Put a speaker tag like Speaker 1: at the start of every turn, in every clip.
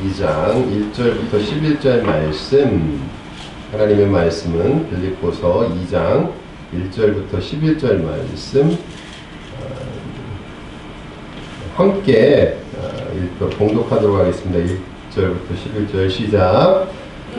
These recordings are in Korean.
Speaker 1: 2장 1절부터 11절 말씀, 하나님의 말씀은 빌립보서 2장 1절부터 11절 말씀 함께 봉독하도록 하겠습니다. 1절부터 11절 시작.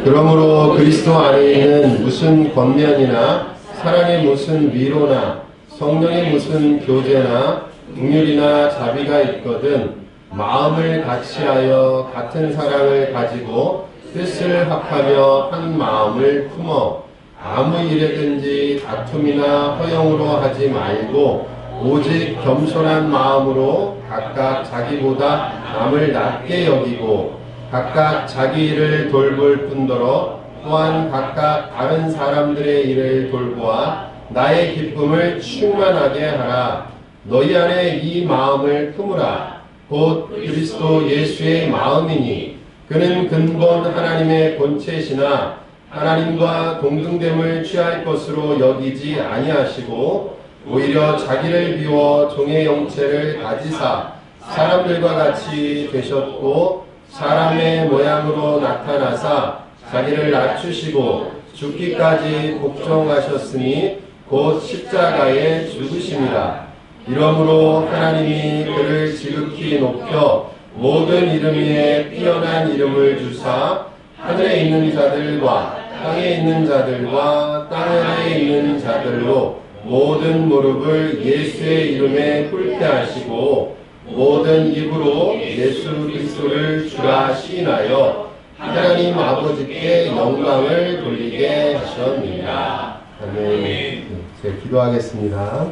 Speaker 1: 그러므로 그리스도 안에 있는 무슨 권면이나 사랑의 무슨 위로나 성령의 무슨 교제나 긍휼이나 자비가 있거든 마음을 같이하여 같은 사랑을 가지고 뜻을 합하며 한 마음을 품어 아무 일에든지 다툼이나 허영으로 하지 말고 오직 겸손한 마음으로 각각 자기보다 남을 낮게 여기고 각각 자기 일을 돌볼 뿐더러 또한 각각 다른 사람들의 일을 돌보아 나의 기쁨을 충만하게 하라. 너희 안에 이 마음을 품으라. 곧 그리스도 예수의 마음이니 그는 근본 하나님의 본체시나 하나님과 동등됨을 취할 것으로 여기지 아니하시고 오히려 자기를 비워 종의 형체를 가지사 사람들과 같이 되셨고 사람의 모양으로 나타나사 자기를 낮추시고 죽기까지 복종하셨으니 곧 십자가에 죽으심이라. 이러므로 하나님이 그를 지극히 높여 모든 이름 위에 뛰어난 이름을 주사 하늘에 있는 자들과 땅에 있는 자들과 땅 아래에 있는 자들로 모든 무릎을 예수의 이름에 꿇게 하시고 모든 입으로 예수 그리스도를 주라 시인하여 하나님 아버지께 영광을 돌리게 하셨느니라. 아멘. 제가 기도하겠습니다.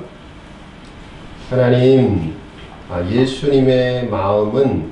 Speaker 1: 하나님, 예수님의 마음은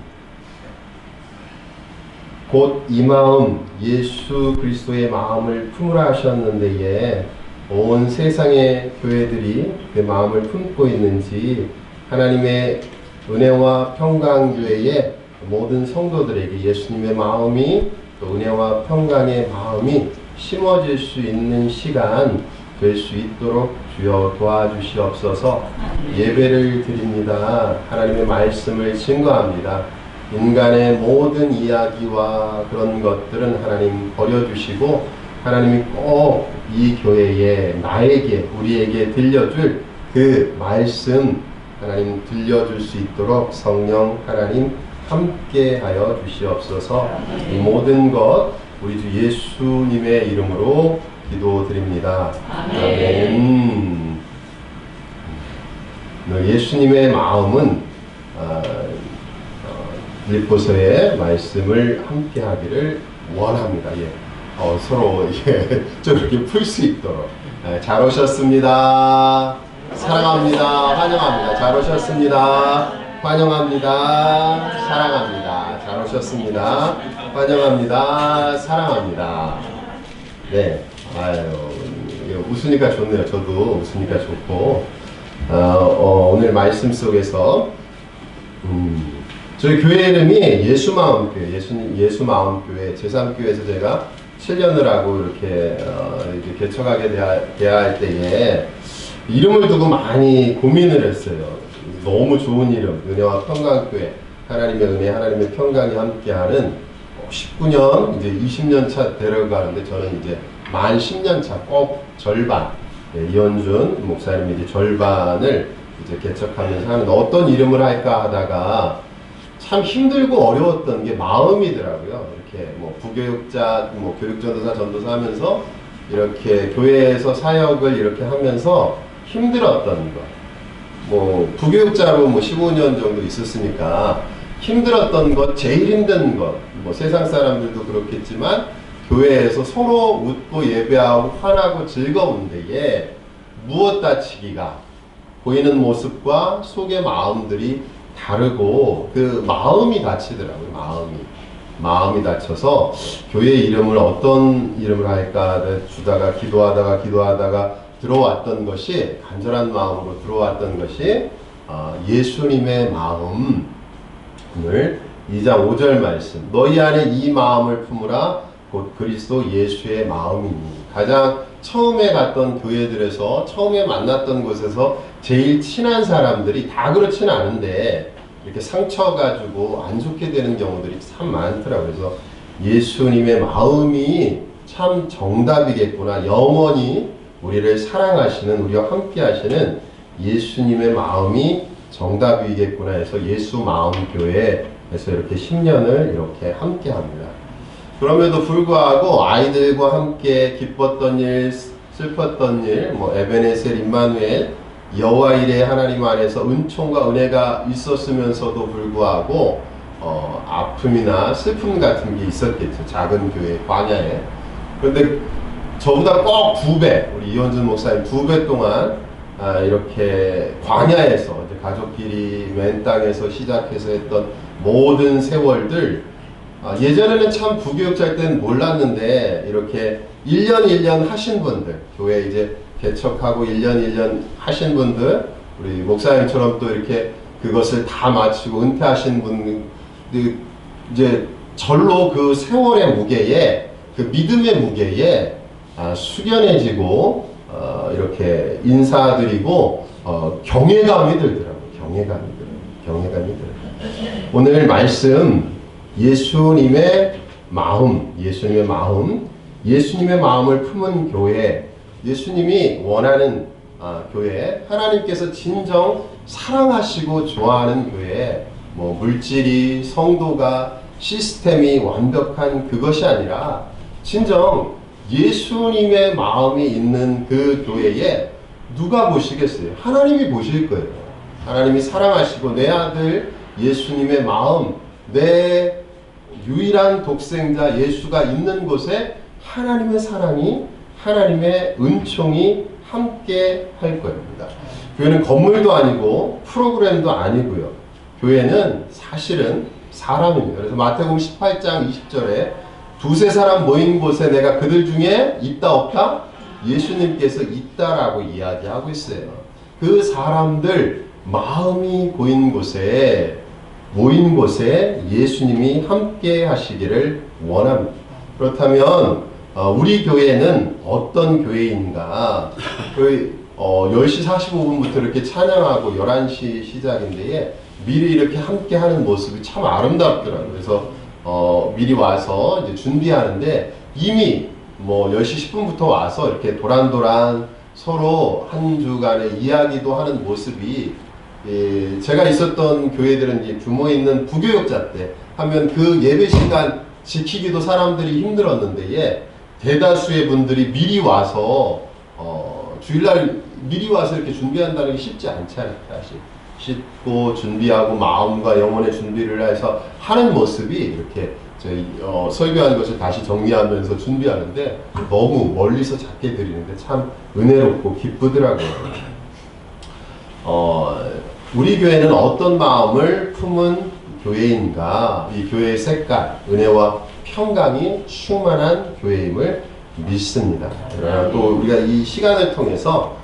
Speaker 1: 곧 이 마음, 예수 그리스도의 마음을 품으라 하셨는데 온 세상의 교회들이 그 마음을 품고 있는지 하나님의 은혜와 평강교회의 모든 성도들에게 예수님의 마음이 또 은혜와 평강의 마음이 심어질 수 있는 시간 될 수 있도록 주여 도와주시옵소서. 예배를 드립니다. 하나님의 말씀을 증거합니다. 인간의 모든 이야기와 그런 것들은 하나님 버려주시고 하나님이 꼭 이 교회에 나에게 우리에게 들려줄 그 말씀 하나님 들려줄 수 있도록 성령 하나님 함께하여 주시옵소서. 이 모든 것 우리 주 예수님의 이름으로 기도드립니다. 아멘. 예수님의 마음은 빌립보서의 말씀을 함께하기를 원합니다. 예. 서로 좀 이렇게 풀 수 있도록. 잘 오셨습니다. 사랑합니다. 환영합니다. 잘 오셨습니다. 환영합니다. 사랑합니다. 잘 오셨습니다. 환영합니다. 사랑합니다. 네. 웃으니까 좋네요. 저도 웃으니까 좋고, 오늘 말씀 속에서, 저희 교회 이름이 예수마음교회, 예수마음교회, 제3교회에서 제가 7년을 하고 이렇게 개척하게 대할 때에 이름을 두고 많이 고민을 했어요. 너무 좋은 이름, 은혜와 평강교회, 하나님의 은혜, 하나님의 평강이 함께하는 19년, 이제 20년 차 데려가는데 저는 이제 만 10년 차 꼭 절반, 이현준 목사님이 이제 절반을 이제 개척하면서 하는 어떤 이름을 할까 하다가 참 힘들고 어려웠던 게 마음이더라고요. 이렇게 뭐 부교육자, 뭐 교육전도사, 전도사 하면서 이렇게 교회에서 사역을 이렇게 하면서 힘들었던 것. 뭐 부교육자로 뭐 15년 정도 있었으니까 힘들었던 것, 제일 힘든 것, 뭐 세상 사람들도 그렇겠지만 교회에서 서로 웃고 예배하고 환하고 즐거운 데에 무엇 다치기가 보이는 모습과 속의 마음들이 다르고 그 마음이 다치더라고요. 마음이 다쳐서 교회 이름을 어떤 이름을 할까 주다가 기도하다가 들어왔던 것이, 간절한 마음으로 들어왔던 것이 예수님의 마음을 2장 5절 말씀, 너희 안에 이 마음을 품으라 곧 그리스도 예수의 마음이니. 가장 처음에 갔던 교회들에서 처음에 만났던 곳에서 제일 친한 사람들이 다 그렇지는 않은데 이렇게 상처 가지고 안 좋게 되는 경우들이 참 많더라고요. 그래서 예수님의 마음이 참 정답이겠구나. 영원히 우리를 사랑하시는, 우리와 함께 하시는 예수님의 마음이 정답이겠구나 해서 예수 마음 교회에서 이렇게 10년을 이렇게 함께 합니다. 그럼에도 불구하고 아이들과 함께 기뻤던 일, 슬펐던 일, 에베네셀, 임마누엘, 여호와 이레 하나님 안에서 은총과 은혜가 있었으면서도 불구하고 아픔이나 슬픔 같은 게 있었겠죠. 작은 교회 광야에. 그런데 저보다 꼭 2배, 우리 이현준 목사님 2배 동안 이렇게 광야에서 이제 가족끼리 맨 땅에서 시작해서 했던 모든 세월들, 예전에는 참 부교육자일 때는 몰랐는데 이렇게 1년 1년 하신 분들, 교회 이제 개척하고 1년 1년 하신 분들, 우리 목사님처럼 또 이렇게 그것을 다 마치고 은퇴하신 분들, 이제 절로 그 세월의 무게에, 그 믿음의 무게에 숙연해지고 이렇게 인사드리고 경외감이 들더라고요. 경외감이 들어요. 오늘 말씀 예수님의 마음, 예수님의 마음을 품은 교회, 예수님이 원하는 교회, 하나님께서 진정 사랑하시고 좋아하는 교회, 물질이, 성도가, 시스템이 완벽한 그것이 아니라 진정 예수님의 마음이 있는 그 교회에 누가 보시겠어요? 하나님이 보실 거예요. 하나님이 사랑하시고 내 아들 예수님의 마음, 내 유일한 독생자 예수가 있는 곳에 하나님의 사랑이, 하나님의 은총이 함께 할 겁니다. 교회는 건물도 아니고 프로그램도 아니고요. 교회는 사실은 사람입니다. 그래서 마태복음 18장 20절에 두세 사람 모인 곳에 내가 그들 중에 있다 없다? 예수님께서 있다라고 이야기하고 있어요. 그 사람들 마음이 모인 곳에 예수님이 함께 하시기를 원합니다. 그렇다면 우리 교회는 어떤 교회인가? 10시 45분부터 이렇게 찬양하고 11시 시작인데 미리 이렇게 함께 하는 모습이 참 아름답더라고요. 그래서 미리 와서 이제 준비하는데 이미 10시 10분부터 와서 이렇게 도란도란 서로 한 주간의 이야기도 하는 모습이, 제가 있었던 교회들은 이제 규모 있는 부교역자 때 하면 그 예배 시간 지키기도 사람들이 힘들었는데 대다수의 분들이 미리 와서 주일날 미리 와서 이렇게 준비한다는 게 쉽지 않잖아요. 사실 씻고 준비하고 마음과 영혼의 준비를 해서 하는 모습이 이렇게 저희 설교하는 것을 다시 정리하면서 준비하는데 너무 멀리서 작게 드리는데 참 은혜롭고 기쁘더라고요. 우리 교회는 어떤 마음을 품은 교회인가? 이 교회의 색깔, 은혜와 평강이 충만한 교회임을 믿습니다. 그러나 또 우리가 이 시간을 통해서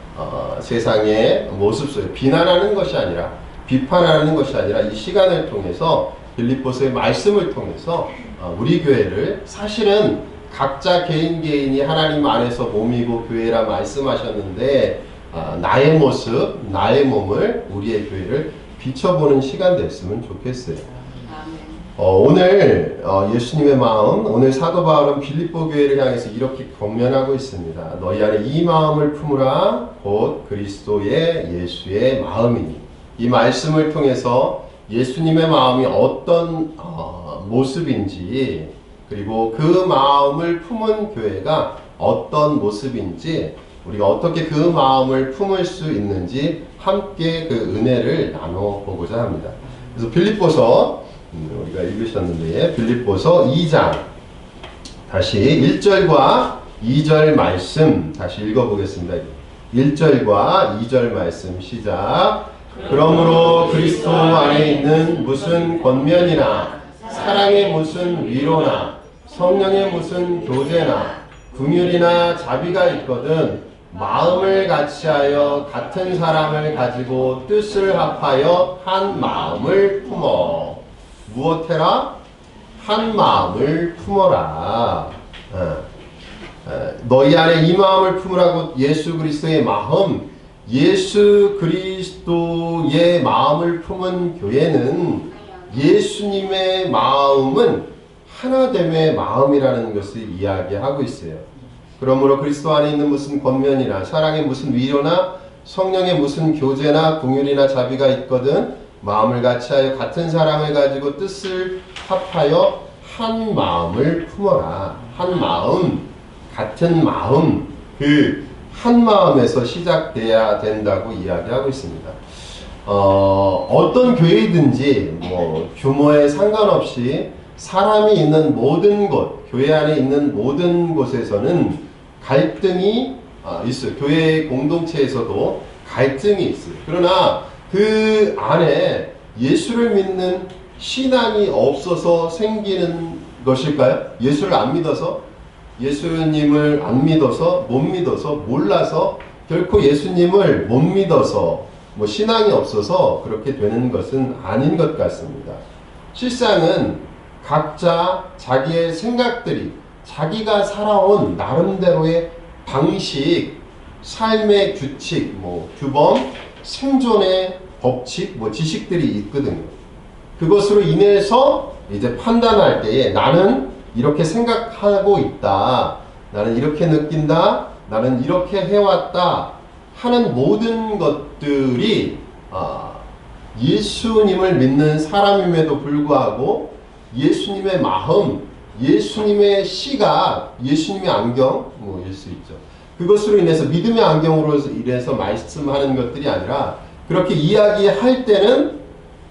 Speaker 1: 세상의 모습 속에 비난하는 것이 아니라, 비판하는 것이 아니라 이 시간을 통해서 빌립보서의 말씀을 통해서 우리 교회를, 사실은 각자 개인이 하나님 안에서 몸이고 교회라 말씀하셨는데 나의 모습, 나의 몸을, 우리의 교회를 비춰보는 시간 됐으면 좋겠어요. 오늘 예수님의 마음, 오늘 사도 바울은 빌립보 교회를 향해서 이렇게 권면하고 있습니다. 너희 안에 이 마음을 품으라, 곧 그리스도의 예수의 마음이니. 이 말씀을 통해서 예수님의 마음이 어떤 모습인지, 그리고 그 마음을 품은 교회가 어떤 모습인지, 우리가 어떻게 그 마음을 품을 수 있는지 함께 그 은혜를 나눠보고자 합니다. 그래서 빌립보서, 우리가 읽으셨는데 빌립보서 2장 다시 1절과 2절 말씀 다시 읽어보겠습니다. 1절과 2절 말씀 시작. 그러므로 그리스도 안에 있는 무슨 권면이나 사랑의 무슨 위로나 성령의 무슨 교제나 긍휼이나 자비가 있거든 마음을 같이하여 같은 사랑을 가지고 뜻을 합하여 한 마음을 품어. 무엇해라? 한 마음을 품어라. 너희 안에 이 마음을 품으라고. 예수 그리스도의 마음, 예수 그리스도의 마음을 품은 교회는 예수님의 마음은 하나됨의 마음이라는 것을 이야기하고 있어요. 그러므로 그리스도 안에 있는 무슨 권면이나 사랑의 무슨 위로나 성령의 무슨 교제나 긍휼이나 자비가 있거든 마음을 같이하여 같은 사랑을 가지고 뜻을 합하여 한 마음을 품어라. 한 마음, 같은 마음, 그 한 마음에서 시작돼야 된다고 이야기하고 있습니다. 어떤 교회이든지 뭐 규모에 상관없이 사람이 있는 모든 곳, 교회 안에 있는 모든 곳에서는 갈등이 있어요. 교회 공동체에서도 갈등이 있어요. 그러나 그 안에 예수를 믿는 신앙이 없어서 생기는 것일까요? 예수를 안 믿어서? 예수님을 안 믿어서, 못 믿어서, 몰라서, 결코 예수님을 못 믿어서, 뭐 신앙이 없어서 그렇게 되는 것은 아닌 것 같습니다. 실상은 각자 자기의 생각들이 자기가 살아온 나름대로의 방식, 삶의 규칙, 뭐 규범, 생존의 법칙, 뭐 지식들이 있거든요. 그것으로 인해서 이제 판단할 때에 나는 이렇게 생각하고 있다. 나는 이렇게 느낀다. 나는 이렇게 해왔다. 하는 모든 것들이 예수님을 믿는 사람임에도 불구하고 예수님의 마음, 예수님의 시각, 예수님의 안경, 뭐일 수 있죠. 그것으로 인해서 믿음의 안경으로 인해서 말씀하는 것들이 아니라 그렇게 이야기할 때는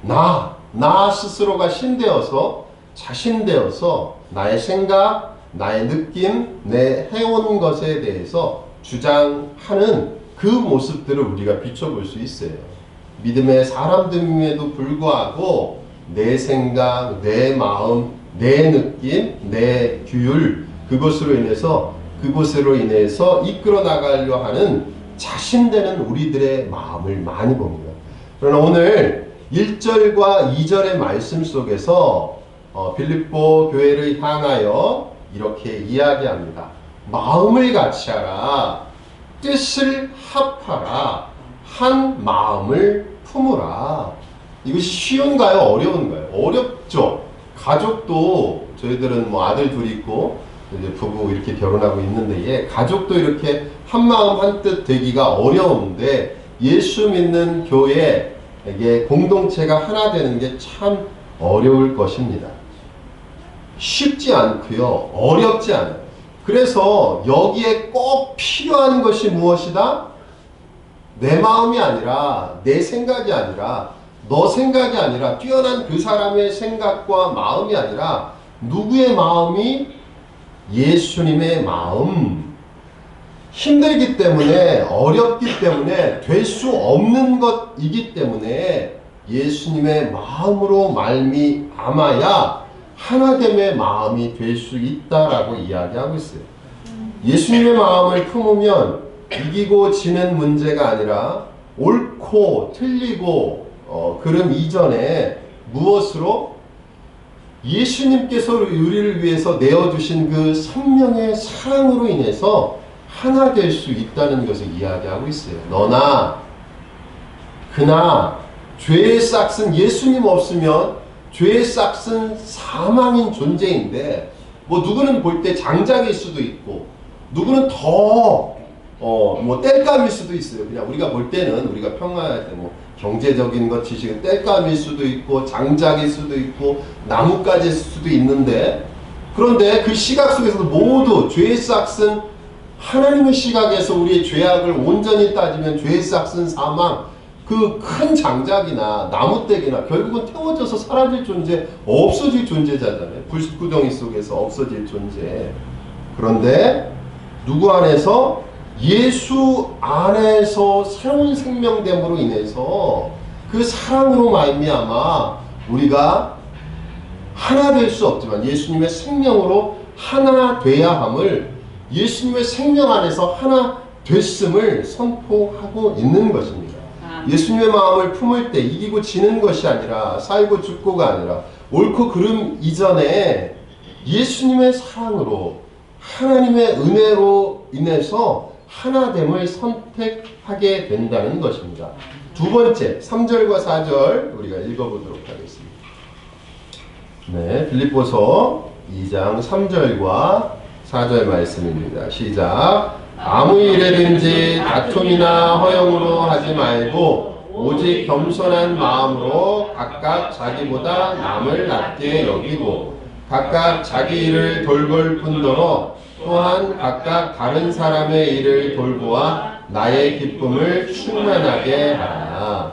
Speaker 1: 나 스스로가 신되어서 자신되어서 나의 생각, 나의 느낌, 내 해온 것에 대해서 주장하는 그 모습들을 우리가 비춰볼 수 있어요. 믿음의 사람들임에도 불구하고 내 생각, 내 마음, 내 느낌, 내 규율 그것으로 인해서 이끌어 나가려 하는 자신되는 우리들의 마음을 많이 봅니다. 그러나 오늘 1절과 2절의 말씀 속에서 빌립보 교회를 향하여 이렇게 이야기합니다. 마음을 같이하라. 뜻을 합하라. 한 마음을 품으라. 이것이 쉬운가요? 어려운가요? 어렵죠. 가족도 저희들은 뭐 아들 둘 있고 이제 부부 이렇게 결혼하고 있는데 가족도 이렇게 한 마음 한 뜻 되기가 어려운데 예수 믿는 교회에게 공동체가 하나 되는 게 참 어려울 것입니다. 쉽지 않고요. 어렵지 않아요. 그래서 여기에 꼭 필요한 것이 무엇이다? 내 마음이 아니라 내 생각이 아니라 너 생각이 아니라 뛰어난 그 사람의 생각과 마음이 아니라 누구의 마음이? 예수님의 마음. 힘들기 때문에 어렵기 때문에 될 수 없는 것이기 때문에 예수님의 마음으로 말미암아야 하나됨의 마음이 될 수 있다라고 이야기하고 있어요. 예수님의 마음을 품으면 이기고 지는 문제가 아니라 옳고 틀리고 그런 이전에 무엇으로? 예수님께서 우리를 위해서 내어주신 그 생명의 사랑으로 인해서 하나 될 수 있다는 것을 이야기하고 있어요. 너나 그나 죄의 싹은 예수님 없으면 죄의 싹은 사망인 존재인데 뭐 누구는 볼 때 장작일 수도 있고 누구는 더 뭐 땔감일 수도 있어요. 그냥 우리가 볼 때는 우리가 평가할 때 뭐 경제적인 것 지식은 땔감일 수도 있고 장작일 수도 있고 나뭇가지일 수도 있는데 그런데 그 시각 속에서도 모두 죄의 싹은 하나님의 시각에서 우리의 죄악을 온전히 따지면 죄의 싹은 사망 그 큰 장작이나 나무떼기나 결국은 태워져서 사라질 존재, 없어질 존재자잖아요. 불구덩이 속에서 없어질 존재. 그런데 누구 안에서? 예수 안에서 새로운 생명됨으로 인해서 그 사랑으로 말미암아 우리가 하나 될 수 없지만 예수님의 생명으로 하나 돼야 함을 예수님의 생명 안에서 하나 됐음을 선포하고 있는 것입니다. 예수님의 마음을 품을 때 이기고 지는 것이 아니라 살고 죽고가 아니라 옳고 그름 이전에 예수님의 사랑으로 하나님의 은혜로 인해서 하나됨을 선택하게 된다는 것입니다. 두 번째, 3절과 4절 우리가 읽어보도록 하겠습니다. 네, 빌립보서 2장 3절과 4절 말씀입니다. 시작. 아무 일에든지 다툼이나 허영으로 하지 말고 오직 겸손한 마음으로 각각 자기보다 남을 낮게 여기고 각각 자기 일을 돌볼 뿐더러 또한 각각 다른 사람의 일을 돌보아 나의 기쁨을 충만하게 하라.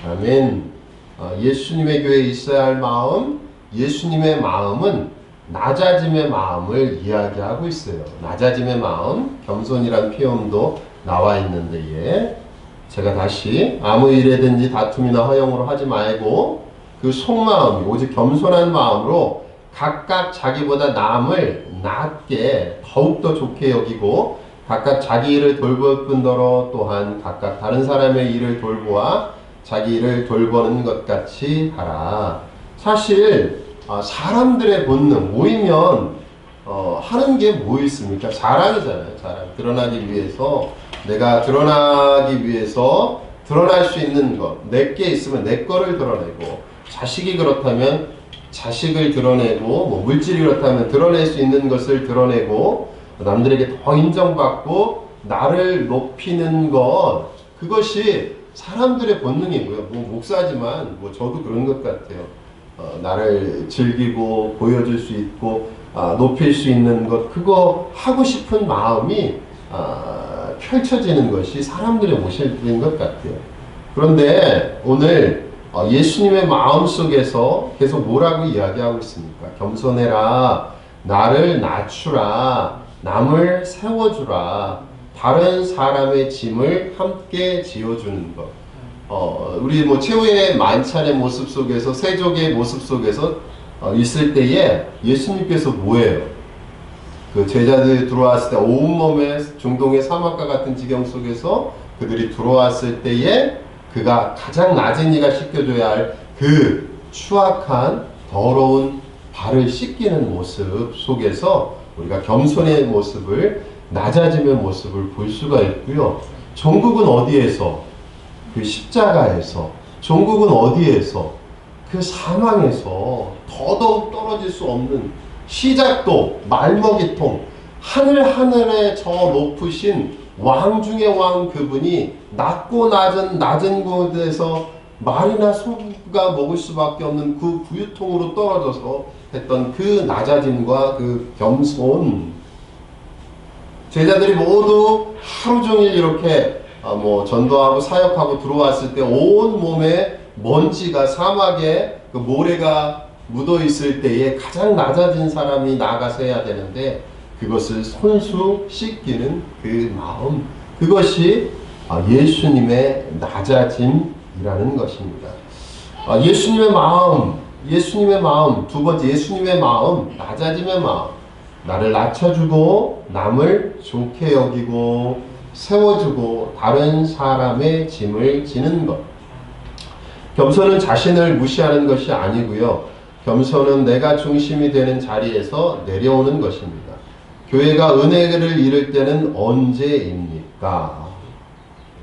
Speaker 1: 아멘. 예수님의 교회에 있어야 할 마음, 예수님의 마음은 낮아짐의 마음을 이야기하고 있어요. 낮아짐의 마음, 겸손이란 표현도 나와 있는데, 제가 다시 아무 일에든지 다툼이나 허영으로 하지 말고 그 속마음이 오직 겸손한 마음으로 각각 자기보다 남을 낮게 더욱더 좋게 여기고 각각 자기 일을 돌볼 뿐더러 또한 각각 다른 사람의 일을 돌보아 자기 일을 돌보는 것 같이 하라. 사실 사람들의 본능 모이면 하는 게 뭐 있습니까? 자랑이잖아요. 자랑. 드러나기 위해서, 내가 드러나기 위해서 드러날 수 있는 것, 내게 있으면 내 거를 드러내고, 자식이 그렇다면 자식을 드러내고, 뭐 물질이 그렇다면 드러낼 수 있는 것을 드러내고, 남들에게 더 인정받고 나를 높이는 것, 그것이 사람들의 본능이고요. 뭐 목사지만 뭐 저도 그런 것 같아요. 나를 즐기고 보여줄 수 있고 높일 수 있는 것, 그거 하고 싶은 마음이 펼쳐지는 것이 사람들의 모습인 것 같아요. 그런데 오늘 예수님의 마음 속에서 계속 뭐라고 이야기하고 있습니까? 겸손해라, 나를 낮추라, 남을 세워주라, 다른 사람의 짐을 함께 지어주는 것. 우리 뭐 최후의 만찬의 모습 속에서, 세족의 모습 속에서 있을 때에 예수님께서 뭐예요? 그 제자들이 들어왔을 때 온몸에 중동의 사막과 같은 지경 속에서 그들이 들어왔을 때에 그가 가장 낮은 이가 씻겨줘야 할 그 추악한 더러운 발을 씻기는 모습 속에서 우리가 겸손의 모습을, 낮아짐의 모습을 볼 수가 있고요. 종국은 어디에서? 그 십자가에서. 종국은 어디에서? 그 사망에서 더더욱 떨어질 수 없는, 시작도 말먹이통, 하늘에 저 높으신 왕 중의 왕, 그분이 낮고 낮은 곳에서 말이나 소가 먹을 수밖에 없는 그 부유통으로 떨어져서 했던 그 낮아짐과 그 겸손, 제자들이 모두 하루 종일 이렇게 전도하고 사역하고 들어왔을 때 온 몸에 먼지가, 사막에 그 모래가 묻어 있을 때에 가장 낮아진 사람이 나가서 해야 되는데 그것을 손수 씻기는 그 마음, 그것이 예수님의 낮아짐이라는 것입니다. 예수님의 마음, 두 번째 예수님의 마음, 낮아짐의 마음, 나를 낮춰주고 남을 좋게 여기고 세워주고 다른 사람의 짐을 지는 것. 겸손은 자신을 무시하는 것이 아니고요. 겸손은 내가 중심이 되는 자리에서 내려오는 것입니다. 교회가 은혜를 잃을 때는 언제입니까?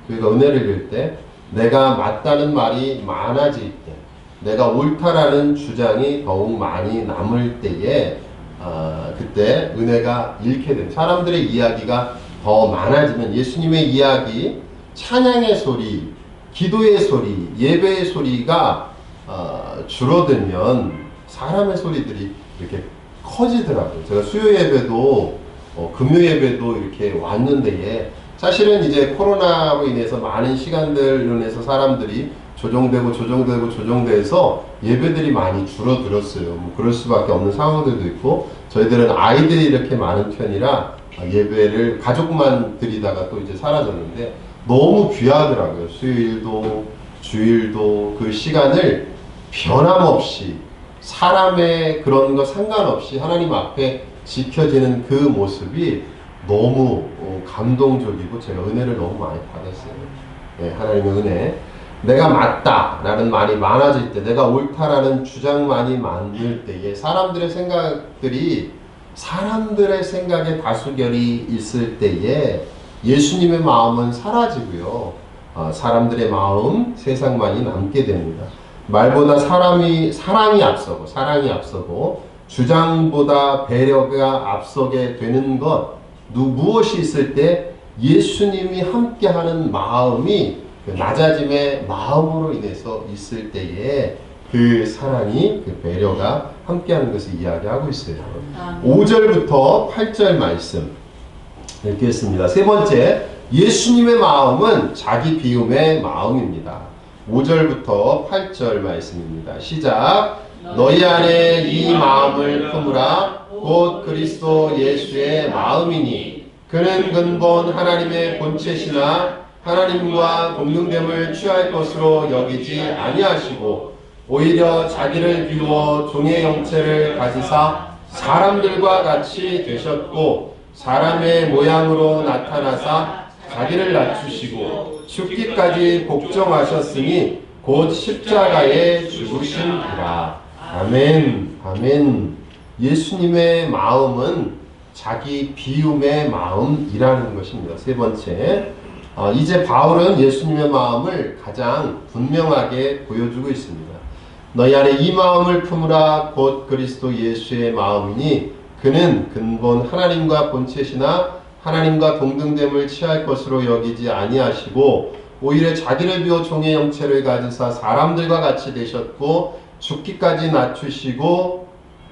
Speaker 1: 교회가 은혜를 잃을 때, 내가 맞다는 말이 많아질 때, 내가 옳다라는 주장이 더욱 많이 남을 때에 그때 은혜가 잃게 됩니다. 사람들의 이야기가 더 많아지면, 예수님의 이야기, 찬양의 소리, 기도의 소리, 예배의 소리가 줄어들면 사람의 소리들이 이렇게 커지더라고요. 제가 수요 예배도 금요 예배도 이렇게 왔는데, 사실은 이제 코로나로 인해서 많은 시간들로 인해서 사람들이 조정돼서 예배들이 많이 줄어들었어요. 뭐 그럴 수밖에 없는 상황들도 있고, 저희들은 아이들이 이렇게 많은 편이라 예배를 가족만 드리다가 또 이제 사라졌는데 너무 귀하더라고요. 수요일도 주일도 그 시간을 변함없이 사람의 그런 거 상관없이 하나님 앞에 지켜지는 그 모습이 너무 감동적이고 제가 은혜를 너무 많이 받았어요. 네, 하나님의 은혜. 내가 맞다라는 말이 많아질 때, 내가 옳다라는 주장만이 많을 때에 사람들의 생각에 다수결이 있을 때에 예수님의 마음은 사라지고요. 사람들의 마음, 세상만이 남게 됩니다. 말보다 사랑이 앞서고 주장보다 배려가 앞서게 되는 것, 무엇이 있을 때 예수님이 함께하는 마음이 그 낮아짐의 마음으로 인해서 있을 때에 그 사랑이, 그 배려가 함께하는 것을 이야기하고 있어요. 5절부터 8절 말씀 읽겠습니다. 세 번째, 예수님의 마음은 자기 비움의 마음입니다. 5절부터 8절 말씀입니다. 시작. 너희 안에 이 마음을 품으라. 곧 그리스도 예수의 마음이니 그는 근본 하나님의 본체시나 하나님과 동등됨을 취할 것으로 여기지 아니하시고 오히려 자기를 비워 종의 형체를 가지사 사람들과 같이 되셨고 사람의 모양으로 나타나사 자기를 낮추시고 죽기까지 복종하셨으니 곧 십자가에 죽으심이라. 아멘. 아멘. 예수님의 마음은 자기 비움의 마음이라는 것입니다. 세 번째, 이제 바울은 예수님의 마음을 가장 분명하게 보여주고 있습니다. 너희 안에 이 마음을 품으라. 곧 그리스도 예수의 마음이니 그는 근본 하나님과 본체시나 하나님과 동등됨을 취할 것으로 여기지 아니하시고 오히려 자기를 비워 종의 형체를 가지사 사람들과 같이 되셨고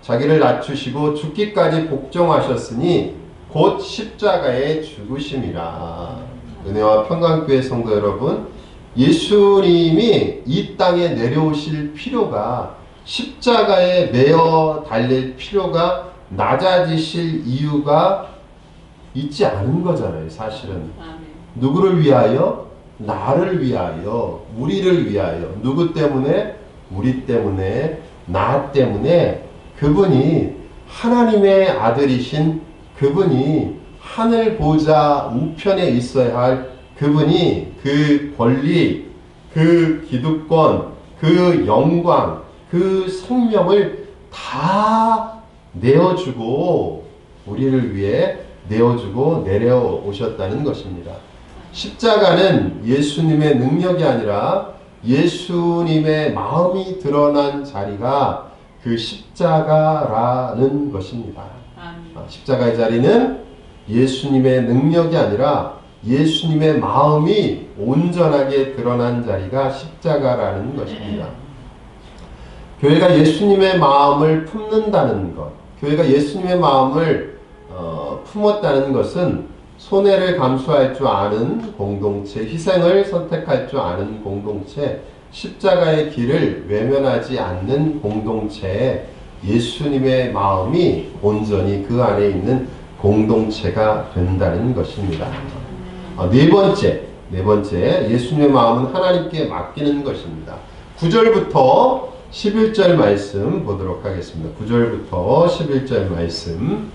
Speaker 1: 자기를 낮추시고 죽기까지 복종하셨으니 곧 십자가에 죽으심이라. 은혜와 평강교회 성도 여러분, 예수님이 이 땅에 내려오실 필요가, 십자가에 매어 달릴 필요가, 낮아지실 이유가 있지 않은 거잖아요. 사실은 누구를 위하여? 나를 위하여, 우리를 위하여. 누구 때문에? 우리 때문에, 나 때문에. 그분이 하나님의 아들이신 그분이 하늘 보좌 우편에 있어야 할 그분이 그 권리, 그 기득권, 그 영광, 그 생명을 다 내어주고 우리를 위해 내어주고 내려오셨다는 것입니다. 십자가는 예수님의 능력이 아니라 예수님의 마음이 드러난 자리가 그 십자가라는 것입니다. 십자가의 자리는 예수님의 능력이 아니라 예수님의 마음이 온전하게 드러난 자리가 십자가라는 것입니다. 교회가 예수님의 마음을 품는다는 것, 교회가 예수님의 마음을 품었다는 것은 손해를 감수할 줄 아는 공동체, 희생을 선택할 줄 아는 공동체, 십자가의 길을 외면하지 않는 공동체에 예수님의 마음이 온전히 그 안에 있는 공동체가 된다는 것입니다. 네 번째, 예수님의 마음은 하나님께 맡기는 것입니다. 9절부터 11절 말씀 보도록 하겠습니다. 9절부터 11절 말씀.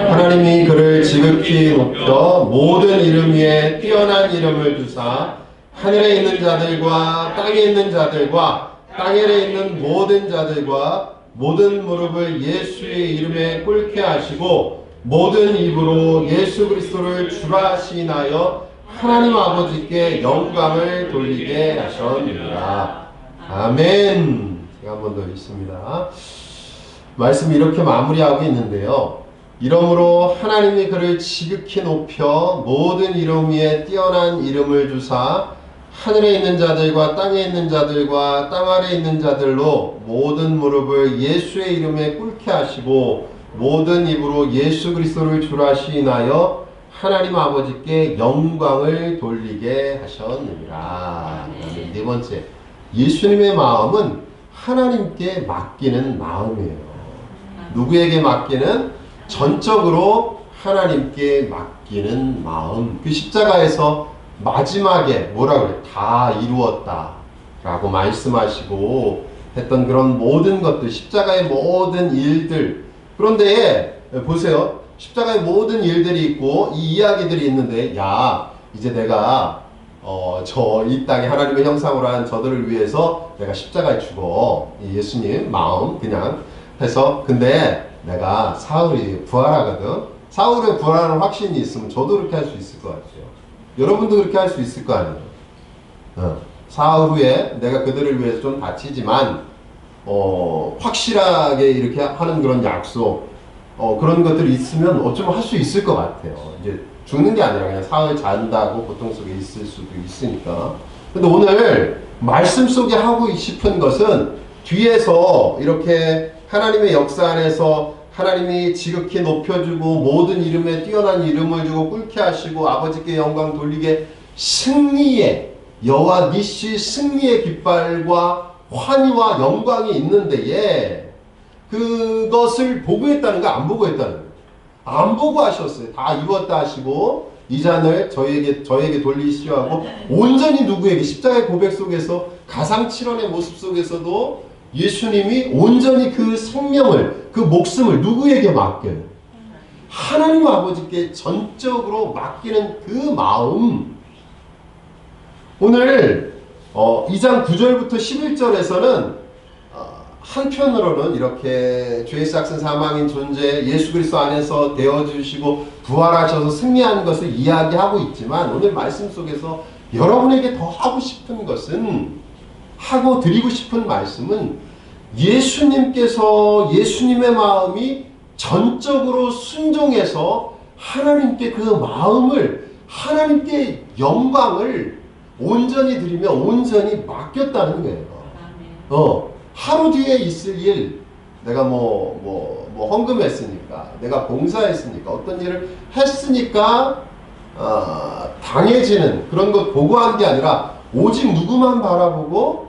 Speaker 1: 하나님이 그를 지극히 높여 모든 이름 위에 뛰어난 이름을 주사 하늘에 있는 자들과 땅에 있는 자들과 땅에 있는 모든 자들과 모든 무릎을 예수의 이름에 꿇게 하시고 모든 입으로 예수 그리스도를 주라 시인하여 하나님 아버지께 영광을 돌리게 하셨느니라. 아멘. 제가 한 번 더 읽습니다. 말씀이 이렇게 마무리하고 있는데요. 이러므로 하나님이 그를 지극히 높여 모든 이름 위에 뛰어난 이름을 주사 하늘에 있는 자들과 땅에 있는 자들과 땅 아래에 있는 자들로 모든 무릎을 예수의 이름에 꿇게 하시고 모든 입으로 예수 그리스도를 주라 시인하여 하나님 아버지께 영광을 돌리게 하셨느니라. 네 번째, 예수님의 마음은 하나님께 맡기는 마음이에요. 누구에게 맡기는? 전적으로 하나님께 맡기는 마음. 그 십자가에서 마지막에 뭐라 그래? 다 이루었다 라고 말씀하시고 했던 그런 모든 것들, 십자가의 모든 일들. 그런데 보세요. 십자가의 모든 일들이 있고 이 이야기들이 있는데, 야, 이제 내가 이 땅에 하나님의 형상으로 한 저들을 위해서 내가 십자가에 죽어. 예수님 마음 그냥 해서, 근데 내가 사흘이 부활하거든. 사울의 부활하는 확신이 있으면 저도 그렇게 할 수 있을 것 같아요. 여러분도 그렇게 할 수 있을 거 아니에요. 사흘 후에 내가 그들을 위해서 좀 다치지만 확실하게 이렇게 하는 그런 약속 그런 것들이 있으면 어쩌면 할 수 있을 것 같아요. 이제 죽는 게 아니라 그냥 사흘 잔다고 고통 속에 있을 수도 있으니까. 근데 오늘 말씀 속에 하고 싶은 것은 뒤에서 이렇게 하나님의 역사 안에서 하나님이 지극히 높여주고 모든 이름에 뛰어난 이름을 주고 꿇게 하시고 아버지께 영광 돌리게 승리의 여호와 니시 승리의 깃발과 환희와 영광이 있는데에 그것을 보고 했다는 거 안 보고 했다는 거예요. 안 보고 하셨어요. 다 이뤘다 하시고 이 잔을 저에게 돌리시오 하고 온전히 누구에게 십자가의 고백 속에서 가상칠언의 모습 속에서도 예수님이 온전히 그 생명을 그 목숨을 누구에게 맡겨요? 하나님 아버지께 전적으로 맡기는 그 마음. 오늘 2장 9절부터 11절에서는 한편으로는 이렇게 죄의 싹슨 사망인 존재 예수 그리스도 안에서 되어주시고 부활하셔서 승리한 것을 이야기하고 있지만 오늘 말씀 속에서 여러분에게 더 하고 싶은 것은 하고 드리고 싶은 말씀은 예수님께서 예수님의 마음이 전적으로 순종해서 하나님께 그 마음을 하나님께 영광을 온전히 드리며 온전히 맡겼다는 거예요. 하루 뒤에 있을 일, 내가 헌금했으니까, 내가 봉사했으니까, 어떤 일을 했으니까, 당해지는 그런 것 보고한 게 아니라, 오직 누구만 바라보고,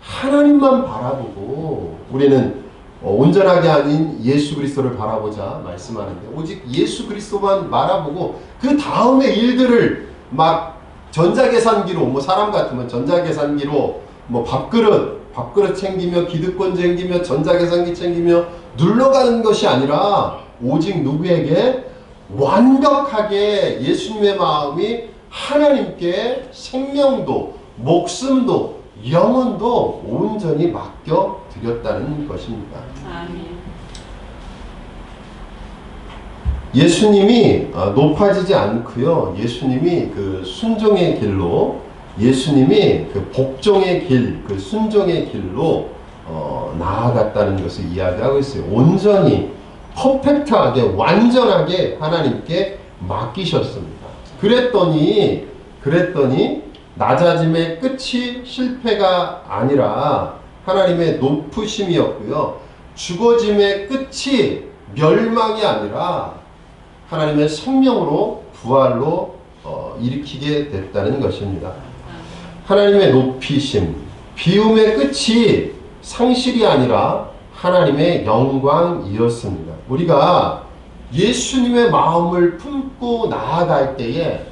Speaker 1: 하나님만 바라보고, 우리는 온전하게 아닌 예수 그리스도를 바라보자 말씀하는데, 오직 예수 그리스도만 바라보고, 그 다음의 일들을 막 전자계산기로, 사람 같으면 전자계산기로, 밥그릇 챙기며 기득권 챙기며 전자계산기 챙기며 눌러가는 것이 아니라 오직 누구에게 완벽하게 예수님의 마음이 하나님께 생명도 목숨도 영혼도 온전히 맡겨드렸다는 것입니다. 아멘. 예수님이 높아지지 않고요. 예수님이 그 순종의 길로 예수님이 그 복종의 길, 그 순종의 길로 나아갔다는 것을 이야기하고 있어요. 온전히 퍼펙트하게 완전하게 하나님께 맡기셨습니다. 그랬더니 낮아짐의 끝이 실패가 아니라 하나님의 높으심이었고요. 죽어짐의 끝이 멸망이 아니라 하나님의 생명으로 부활로 일으키게 됐다는 것입니다. 하나님의 높이심, 비움의 끝이 상실이 아니라 하나님의 영광이었습니다. 우리가 예수님의 마음을 품고 나아갈 때에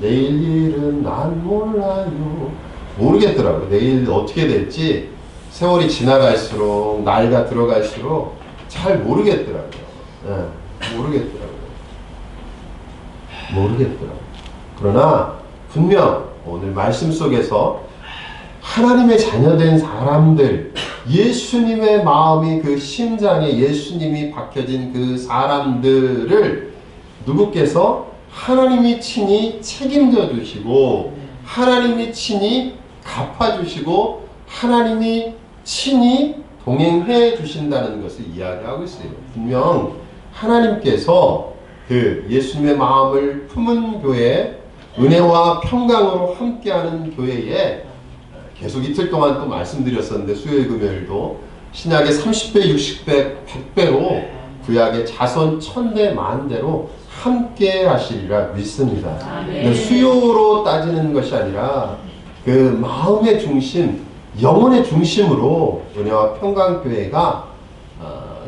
Speaker 1: 내일 일은 난 몰라요. 모르겠더라고요. 내일 어떻게 될지 세월이 지나갈수록 나이가 들어갈수록 잘 모르겠더라고요. 모르겠더라고요. 그러나 분명 오늘 말씀 속에서 하나님의 자녀된 사람들, 예수님의 마음이 그 심장에 예수님이 박혀진 그 사람들을 누구께서 하나님이 친히 책임져 주시고 하나님이 친히 갚아주시고 하나님이 친히 동행해 주신다는 것을 이야기하고 있어요. 분명 하나님께서 그 예수님의 마음을 품은 교회, 은혜와 평강으로 함께하는 교회에 계속 이틀 동안 또 말씀드렸었는데 수요일 금요일도 신약의 30배, 60배, 100배로 구약의 자손 1000대 만대로 함께 하시리라 믿습니다. 근데 수요로 따지는 것이 아니라 그 마음의 중심, 영혼의 중심으로 은혜와 평강교회가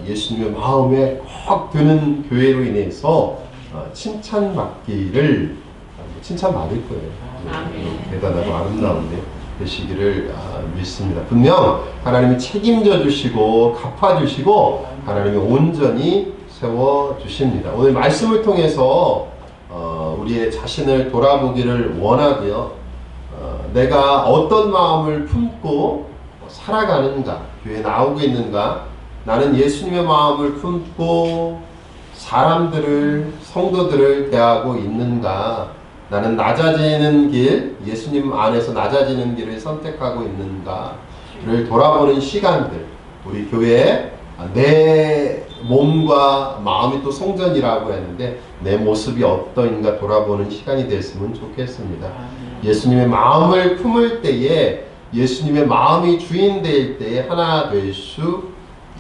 Speaker 1: 예수님의 마음에 꼭 드는 교회로 인해서 칭찬받을 거예요. 대단하고 아름다운데 되시기를 믿습니다. 분명 하나님이 책임져 주시고 갚아 주시고 하나님이 온전히 세워 주십니다. 오늘 말씀을 통해서 우리의 자신을 돌아보기를 원하고요. 내가 어떤 마음을 품고 살아가는가, 교회에 나오고 있는가, 나는 예수님의 마음을 품고 사람들을, 성도들을 대하고 있는가? 나는 낮아지는 길, 예수님 안에서 낮아지는 길을 선택하고 있는가를 돌아보는 시간들, 우리 교회에 내 몸과 마음이 또 성전이라고 했는데 내 모습이 어떠인가 돌아보는 시간이 됐으면 좋겠습니다. 예수님의 마음을 품을 때에, 예수님의 마음이 주인 될 때에 하나 될 수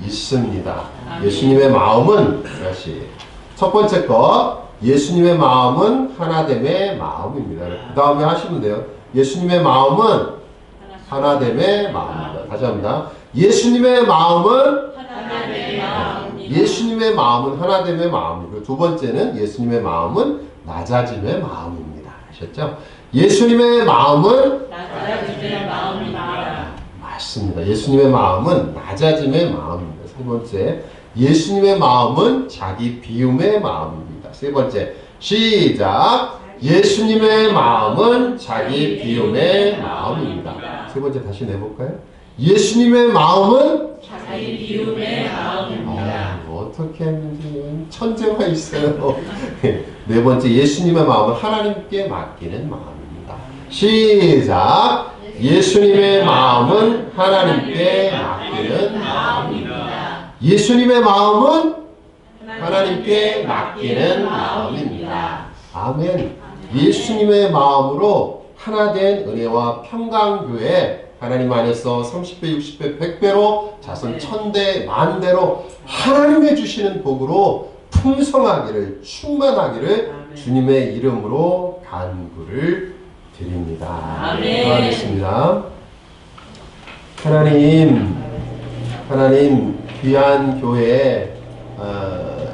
Speaker 1: 있습니다. 예수님의 마음은, 다시 첫 번째 것, 예수님의 마음은 하나됨의 마음입니다. 그 다음에 하시면 돼요. 예수님의 마음은 하나됨의 마음입니다. 다시 합니다. 예수님의 마음은
Speaker 2: 하나됨의 마음입니다.
Speaker 1: 예수님의 마음은 하나됨의 마음이고, 두 번째는 예수님의 마음은 낮아짐의 마음입니다. 아셨죠? 예수님의 마음은
Speaker 2: 낮아짐의 마음입니다.
Speaker 1: 맞습니다. 예수님의 마음은 낮아짐의 마음입니다. 세 번째, 예수님의 마음은 자기 비움의 마음입니다. 세 번째, 시작. 예수님의 마음은 자기 비움의 마음입니다. 세 번째 다시 내볼까요? 예수님의 마음은
Speaker 2: 자기 비움의 마음입니다.
Speaker 1: 어떻게 했는지 천재가 있어요. 네 번째, 예수님의 마음은 하나님께 맡기는 마음입니다. 시작. 예수님의 마음은 하나님께 맡기는 마음입니다. 예수님의 마음은 하나님께 맡기는 마음입니다. 아멘. 예수님의 마음으로 하나된 은혜와 평강교회, 하나님 안에서 30배, 60배, 100배로 자손 1000대, 만대로 하나님의 주시는 복으로 풍성하기를, 충만하기를 주님의 이름으로 간구를 드립니다.
Speaker 2: 아멘.
Speaker 1: 기도하겠습니다. 하나님 귀한 교회,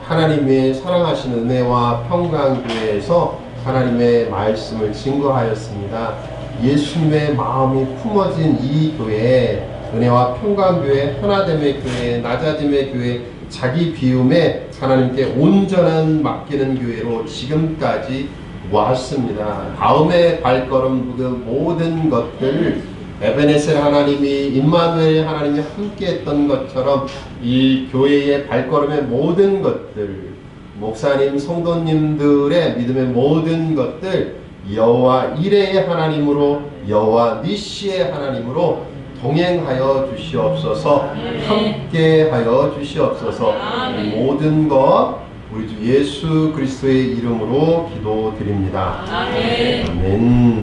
Speaker 1: 하나님의 사랑하신 은혜와 평강교회에서 하나님의 말씀을 증거하였습니다. 예수님의 마음이 품어진 이 교회, 은혜와 평강교회, 하나됨의 교회, 낮아짐의 교회, 자기 비움에 하나님께 온전한 맡기는 교회로 지금까지 왔습니다. 다음의 발걸음, 그 모든 것들, 에베네셀 하나님이, 임마누엘 하나님이 함께했던 것처럼 이 교회의 발걸음의 모든 것들, 목사님, 성도님들의 믿음의 모든 것들, 여호와 이레의 하나님으로, 여호와 니시의 하나님으로 동행하여 주시옵소서. 함께하여 주시옵소서. 이 모든 것 우리 주 예수 그리스도의 이름으로 기도드립니다.
Speaker 2: 아멘.
Speaker 1: 아멘.